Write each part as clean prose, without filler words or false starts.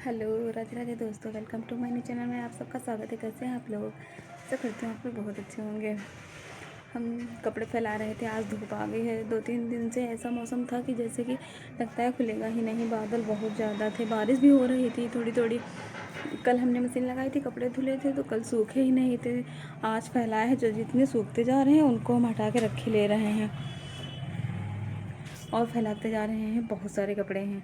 Hello, Radhe Radhe दोस्तों, welcome to my new channel में आप सबका स्वागत है। कैसे हैं आप लोग? सब करते हैं आप लोग बहुत अच्छे होंगे। हम कपड़े फैला रहे थे, आज धूप आ गई है। 2-3 दिन से ऐसा मौसम था कि जैसे कि लगता है खुलेगा ही नहीं। बादल बहुत ज़्यादा थे, बारिश भी हो रही थी थोड़ी थोड़ी। कल हमने मशीन लगाई थी, कपड़े धुले थे तो कल सूखे ही नहीं थे। आज फैलाए हैं, जो जितने सूखते जा रहे हैं उनको हम हटा के रखे ले रहे हैं और फैलाते जा रहे हैं। बहुत सारे कपड़े हैं।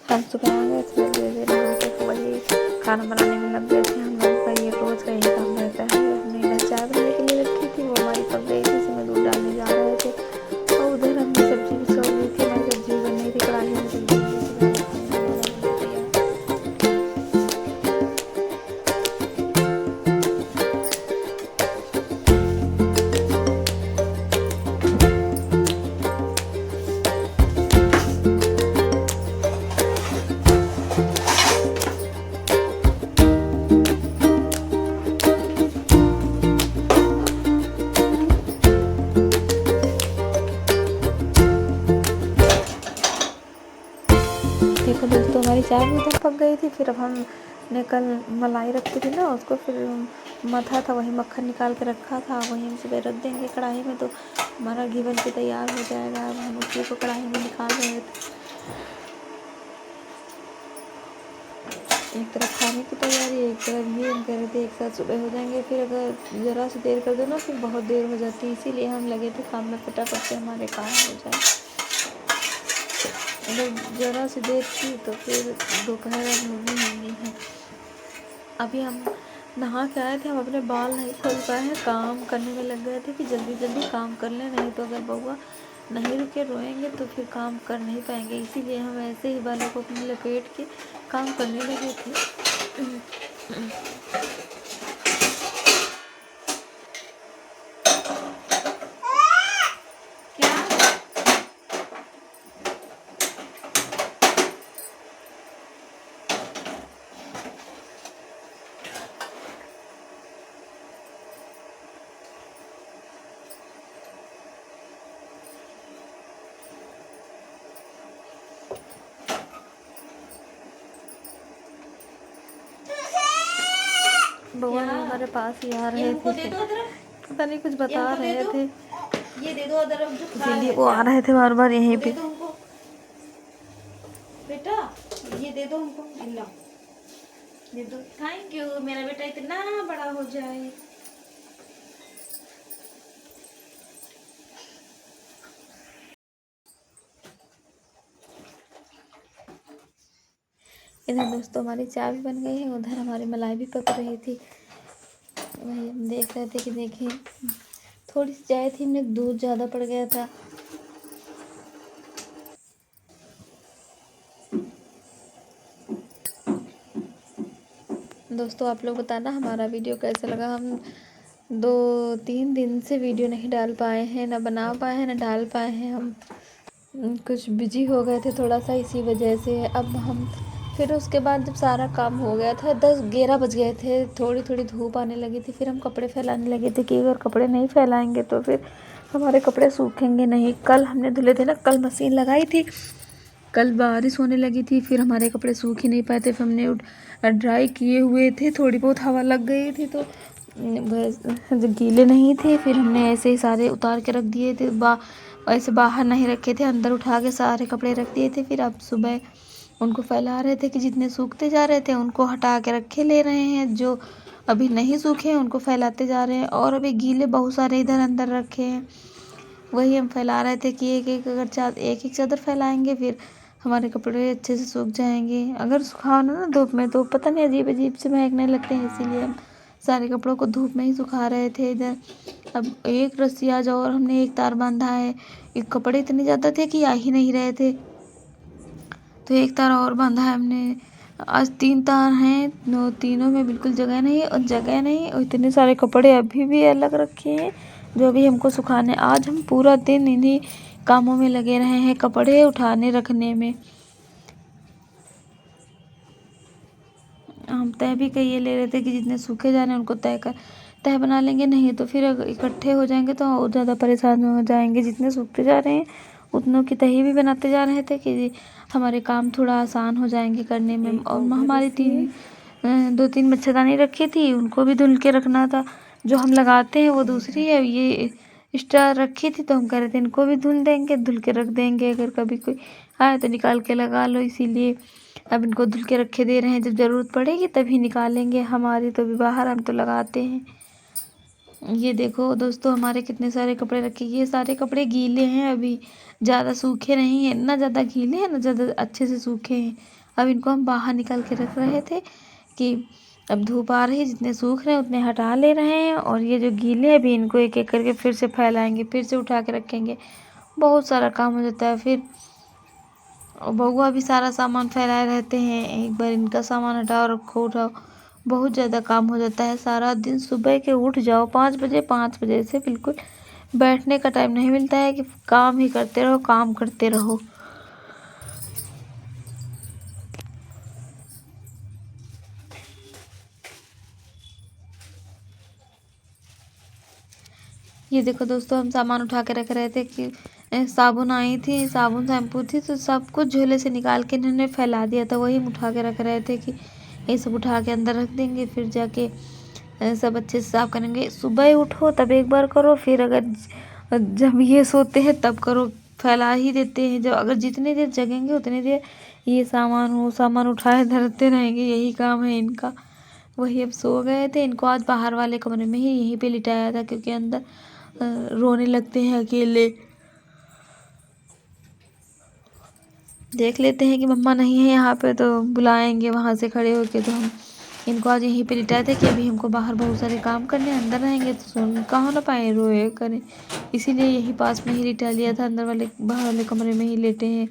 हम सुबह आ गए थे, धीरे धीरे नहा के वही खाना बनाने में लग गए थे। हम लोग का ये रोज़ का यही काम रहता है। हमने इधर चाय बनाने के लिए रखी थी, वो हमारी पक गई थी, इसमें दूध डालने जा रहे थे। और उधर हमने सब्जी भी छोड़ दी थी, हमारी सब्जी बन रही थी, कढ़ाई में सब्जी बन रही थी। देखो दोस्तों, हमारी चाय भी उधर पक गई थी। फिर अब हमने कल मलाई रखी थी ना, उसको फिर मथा था, वही मक्खन निकाल के रखा था, वही हम सुबह रख देंगे कढ़ाई में तो हमारा घी बन के तैयार हो जाएगा। अब हम उसी को कढ़ाई में निकाल रहे थे। एक तरफ खाने की तैयारी, एक तरफ ये हम कह रहे थे एक साथ सुबह हो जाएंगे। फिर अगर ज़रा सी देर कर दो ना फिर बहुत देर हो जाती है, इसीलिए हम लगे थे काम में फटाफट से हमारे काम हो जाए। अगर ज़रा सी देर थी तो फिर दोपहर होनी है। अभी हम नहा के आए थे, हम अपने बाल नहीं खोल पाए हैं, काम करने में लग गए थे कि जल्दी जल्दी काम कर लें, नहीं तो अगर बउआ नहीं रुके रोएंगे तो फिर काम कर नहीं पाएंगे। इसीलिए हम ऐसे ही बालों को अपने लपेट के काम करने लगे थे। बउआ हमारे पास ही आ रहे थे, पता नहीं कुछ बता रहे थे, ये दे दो अदरक जो खा इसीलिए वो आ रहे थे बार बार यहीं पे। बेटा ये दे दो हमको, लो दे दो। थैंक यू, मेरा बेटा इतना बड़ा हो जाए। इधर दोस्तों हमारी चाय भी बन गई है, उधर हमारी मलाई भी पक रही थी। वही हम देख रहे थे कि देखिए थोड़ी सी चाय थी, हमने दूध ज़्यादा पड़ गया था। दोस्तों आप लोग बताना हमारा वीडियो कैसा लगा। हम 2-3 दिन से वीडियो नहीं डाल पाए हैं, ना बना पाए हैं, ना डाल पाए हैं। हम कुछ बिजी हो गए थे थोड़ा सा, इसी वजह से। अब हम फिर उसके बाद जब सारा काम हो गया था, 10-11 बज गए थे, थोड़ी थोड़ी धूप आने लगी थी, फिर हम कपड़े फैलाने लगे थे कि अगर कपड़े नहीं फैलाएंगे तो फिर हमारे कपड़े सूखेंगे नहीं। कल हमने धुले थे ना, कल मशीन लगाई थी, कल बारिश होने लगी थी, फिर हमारे कपड़े सूख ही नहीं पाए थे। फिर हमने ड्राई किए हुए थे, थोड़ी बहुत हवा लग गई थी तो गीले नहीं थे। फिर हमने ऐसे ही सारे उतार के रख दिए थे, ऐसे बाहर नहीं रखे थे, अंदर उठा के सारे कपड़े रख दिए थे। फिर अब सुबह उनको फैला रहे थे कि जितने सूखते जा रहे थे उनको हटा के रखे ले रहे हैं, जो अभी नहीं सूखे हैं उनको फैलाते जा रहे हैं, और अभी गीले बहुत सारे इधर अंदर रखे हैं, वही हम फैला रहे थे कि एक एक चादर फैलाएंगे फिर हमारे कपड़े अच्छे से सूख जाएंगे। अगर सुखाओ ना धूप में तो पता नहीं अजीब अजीब से महकने लगते हैं, इसीलिए हम सारे कपड़ों को धूप में ही सुखा रहे थे इधर। अब एक रस्सी आज और हमने एक तार बांधा है, ये कपड़े इतने ज़्यादा थे कि आ ही नहीं रहे थे, तो एक तार और बांधा है हमने। आज 3 तार हैं, तीनों में बिल्कुल जगह नहीं और इतने सारे कपड़े अभी भी अलग रखे हैं जो अभी हमको सुखाने। आज हम पूरा दिन इन्हीं कामों में लगे रहे हैं, कपड़े उठाने रखने में। हम तय भी कहिए ले रहे थे कि जितने सूखे जा रहे हैं उनको तय बना लेंगे, नहीं तो फिर अगर इकट्ठे हो जाएंगे तो और ज़्यादा परेशान हो जाएंगे। जितने सूखते जा रहे हैं उतनों की तही भी बनाते जा रहे थे कि हमारे काम थोड़ा आसान हो जाएंगे करने में। और हमारी 2-3 मच्छरदानी रखी थी, उनको भी धुल के रखना था। जो हम लगाते हैं वो दूसरी है, ये एक्स्ट्रा रखी थी तो हम कह रहे थे इनको भी धुल के रख देंगे, अगर कभी कोई आए तो निकाल के लगा लो। इसीलिए अब इनको धुल के रखे दे रहे हैं, जब ज़रूरत पड़ेगी तभी निकालेंगे। हमारी तो भी बाहर हम तो लगाते हैं। ये देखो दोस्तों हमारे कितने सारे कपड़े रखे, ये सारे कपड़े गीले हैं, अभी ज़्यादा सूखे नहीं हैं, ना ज़्यादा गीले हैं ना ज़्यादा अच्छे से सूखे हैं। अब इनको हम बाहर निकाल के रख रहे थे कि अब धूप आ रही है, जितने सूख रहे हैं उतने हटा ले रहे हैं, और ये जो गीले हैं अभी इनको एक एक करके फिर से फैलाएंगे, फिर से उठा के रखेंगे। बहुत सारा काम हो जाता है फिर। और बउआ भी सारा सामान फैलाए रहते हैं, एक बार इनका सामान हटाओ रखो उठाओ, बहुत ज़्यादा काम हो जाता है। सारा दिन सुबह के उठ जाओ 5 बजे से बिल्कुल बैठने का टाइम नहीं मिलता है कि काम ही करते रहो, काम करते रहो। ये देखो दोस्तों हम सामान उठा के रख रहे थे कि साबुन आई थी, साबुन शैम्पू थी, तो सब कुछ झोले से निकाल के इन्होंने फैला दिया था। वही हम उठा के रख रहे थे कि ये सब उठा के अंदर रख देंगे, फिर जाके सब अच्छे से साफ करेंगे। सुबह उठो तब एक बार करो, फिर अगर जब ये सोते हैं तब करो, फैला ही देते हैं। जब अगर जितनी देर जगेंगे उतनी देर ये सामान वो सामान उठाए धरते रहेंगे, यही काम है इनका। वही अब सो गए थे, इनको आज बाहर वाले कमरे में ही यहीं पे लिटाया था, क्योंकि अंदर रोने लगते हैं अकेले। देख लेते हैं कि मम्मा नहीं है यहाँ पे तो बुलाएंगे वहाँ से खड़े होके, तो हम इनको आज यहीं पे लिटाए थे कि अभी हमको बाहर बहुत सारे काम करने, अंदर रहेंगे तो सुन कहाँ ना पाए रोए करें, इसीलिए यहीं पास में ही लिटा लिया था। अंदर वाले बाहर वाले कमरे में ही लेटे हैं।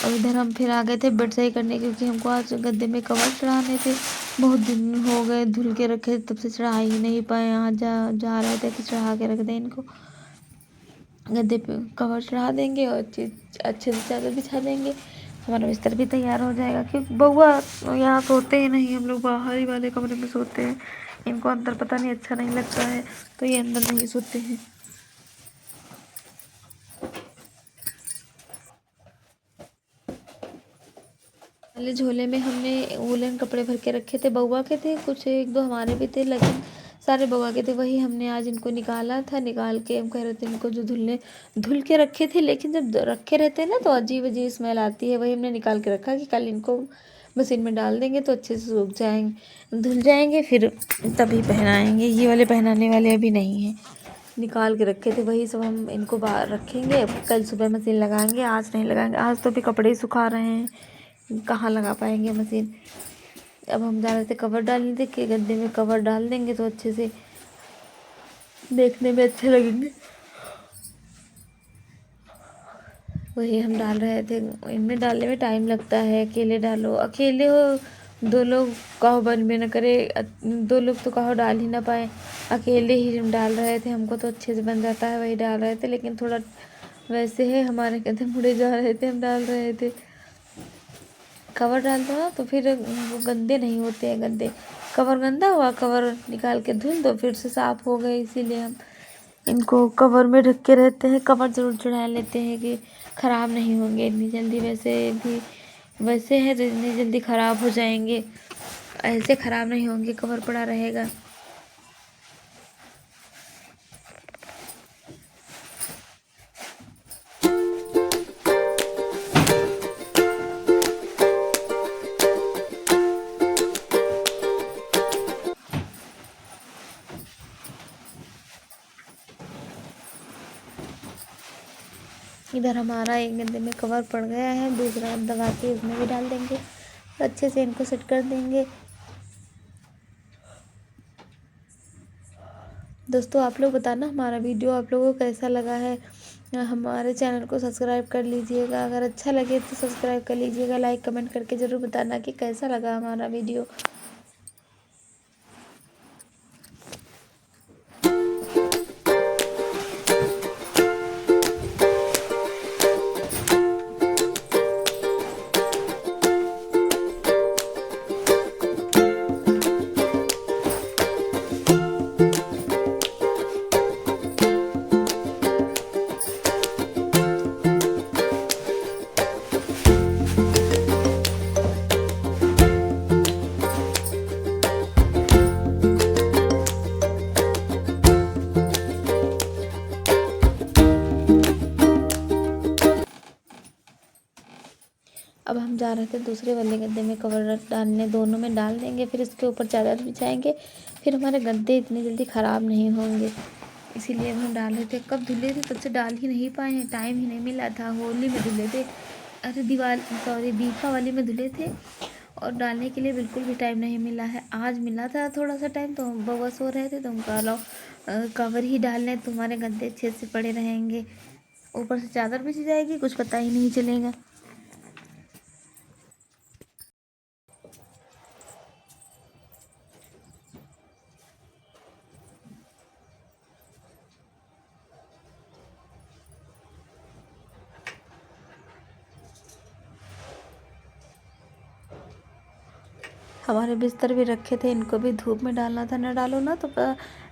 और इधर हम फिर आ गए थे बेड सही करने, क्योंकि हमको आज गद्दे में कवर चढ़ाने थे। बहुत दिन हो गए धुल के रखे, तब से चढ़ा ही नहीं पाए। यहाँ जा रहे थे कि चढ़ा के रख दें इनको, गद्दे पे कवर चढ़ा देंगे और अच्छे से चादर बिछा देंगे, हमारा बिस्तर भी तैयार हो जाएगा। क्योंकि बउआ यहाँ सोते ही नहीं, हम लोग बाहर ही वाले कमरे में सोते हैं। इनको अंदर पता नहीं अच्छा नहीं लगता है, तो ये अंदर नहीं सोते हैं। पहले झोले में हमने वूलन कपड़े भर के रखे थे, बउआ के थे कुछ, 1-2 हमारे भी थे, लेकिन सारे बउआ के थे। वही हमने आज इनको निकाला था, निकाल के हम कह रहे थे इनको जो धुल के रखे थे, लेकिन जब रखे रहते हैं ना तो अजीब अजीब स्मेल आती है। वही हमने निकाल के रखा कि कल इनको मशीन में डाल देंगे तो अच्छे से सूख जाएंगे, धुल जाएंगे, फिर तभी पहनाएंगे। ये वाले पहनाने वाले अभी नहीं हैं, निकाल के रखे थे। वही सब हम इनको बाहर रखेंगे, कल सुबह मशीन लगाएंगे, आज नहीं लगाएंगे। आज तो भी कपड़े ही सुखा रहे हैं, कहाँ लगा पाएंगे मशीन। अब हम जा रहे थे कवर डालने थे कि गद्दे में कवर डाल देंगे तो अच्छे से देखने में अच्छे लगेंगे। वही हम डाल रहे थे। इनमें डालने में टाइम लगता है, अकेले डालो, अकेले हो 2 लोग कहो बन भी न करे, 2 लोग तो कहो डाल ही ना पाए, अकेले ही हम डाल रहे थे। हमको तो अच्छे से बन जाता है, वही डाल रहे थे, लेकिन थोड़ा वैसे है हमारे कदम मुड़े जा रहे थे, हम डाल रहे थे। कवर डाल दो ना तो फिर वो गंदे नहीं होते हैं गद्दे। कवर गंदा हुआ, कवर निकाल के धुल दो, फिर से साफ़ हो गए। इसीलिए हम इनको कवर में ढक के रहते हैं। कवर ज़रूर चढ़ा लेते हैं कि ख़राब नहीं होंगे इतनी जल्दी, वैसे है तो इतनी जल्दी ख़राब हो जाएंगे, ऐसे ख़राब नहीं होंगे, कवर पड़ा रहेगा। इधर हमारा एक गद्दे में कवर पड़ गया है, दूसरा दबा के उसमें भी डाल देंगे, अच्छे से इनको सेट कर देंगे। दोस्तों आप लोग बताना हमारा वीडियो आप लोगों को कैसा लगा है। हमारे चैनल को सब्सक्राइब कर लीजिएगा, अगर अच्छा लगे तो सब्सक्राइब कर लीजिएगा। लाइक कमेंट करके ज़रूर बताना कि कैसा लगा हमारा वीडियो। रहे थे दूसरे वाले गद्दे में कवर डालने, दोनों में डाल देंगे, फिर इसके ऊपर चादर बिछाएंगे, फिर हमारे गद्दे इतनी जल्दी ख़राब नहीं होंगे। इसीलिए हम डाले थे। कब धुले थे तब से डाल ही नहीं पाए हैं, टाइम ही नहीं मिला था। होली में धुले थे, अरे दीपावली में धुले थे, और डालने के लिए बिल्कुल भी टाइम नहीं मिला है। आज मिला था थोड़ा सा टाइम, तो हम बउआ सो रहे थे तो हम कहा लो कवर ही डाल लें, तुम्हारे गद्दे अच्छे से पड़े रहेंगे, ऊपर से चादर बिछ जाएगी, कुछ पता ही नहीं चलेगा। हमारे बिस्तर भी रखे थे, इनको भी धूप में डालना था, न डालो ना तो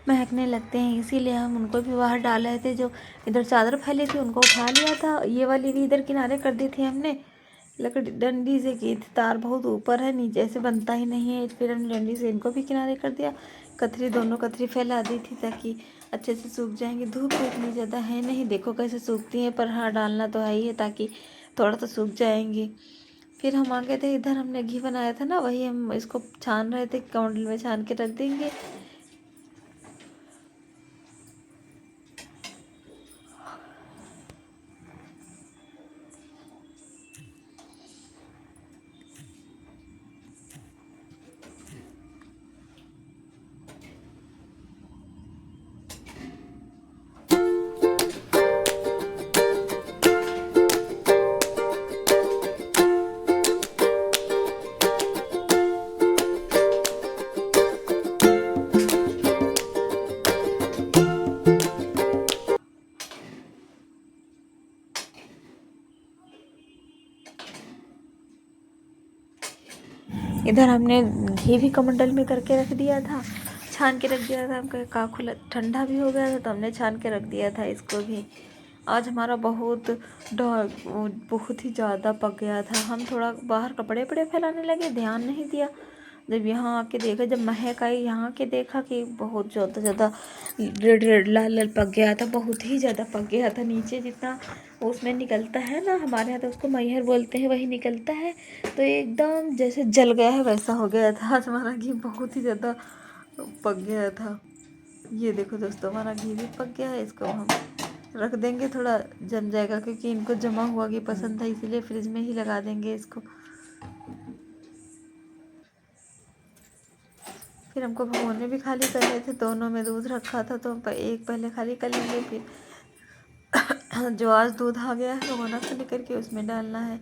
महकने लगते हैं, इसीलिए हम उनको भी बाहर डाल रहे थे। जो इधर चादर फैली थी उनको उठा लिया था, ये वाली भी इधर किनारे कर दी थी हमने, लकड़ी डंडी से की थी, तार बहुत ऊपर है, नीचे से बनता ही नहीं है, फिर हमने डंडी से इनको भी किनारे कर दिया। कतरी दोनों कतरी फैला दी थी ताकि अच्छे से सूख जाएंगी। धूप तो इतनी ज़्यादा है नहीं, देखो कैसे सूखती हैं, पर हाँ डालना तो है ही है ताकि थोड़ा तो सूख जाएंगी। फिर हम आ गए थे इधर, हमने घी बनाया था ना, वही हम इसको छान रहे थे, काउंडल में छान के रख देंगे। इधर हमने घी भी कमंडल में करके रख दिया था, छान के रख दिया था। हम का खुला ठंडा भी हो गया था तो हमने छान के रख दिया था इसको भी। आज हमारा बहुत ही ज़्यादा पक गया था। हम थोड़ा बाहर कपड़े वपड़े फैलाने लगे, ध्यान नहीं दिया। जब यहाँ आके देखा, जब महक आई यहाँ आके देखा कि बहुत ज़्यादा रेड रेड लाल लाल पक गया था, बहुत ही ज़्यादा पक गया था। नीचे जितना उसमें निकलता है ना, हमारे यहाँ तो उसको मैहर बोलते हैं, वही निकलता है, तो एकदम जैसे जल गया है वैसा हो गया था। आज हमारा घी बहुत ही ज़्यादा पक गया था। ये देखो दोस्तों, हमारा घी भी पक गया है। इसको हम रख देंगे, थोड़ा जम जाएगा, क्योंकि इनको जमा हुआ घी पसंद था, इसीलिए फ्रिज में ही लगा देंगे इसको। फिर हमको भगोने भी खाली करने थे, दोनों में दूध रखा था, तो हम एक पहले खाली कर लेंगे, फिर जो आज दूध आ गया है भगोना खाली करके उसमें डालना है।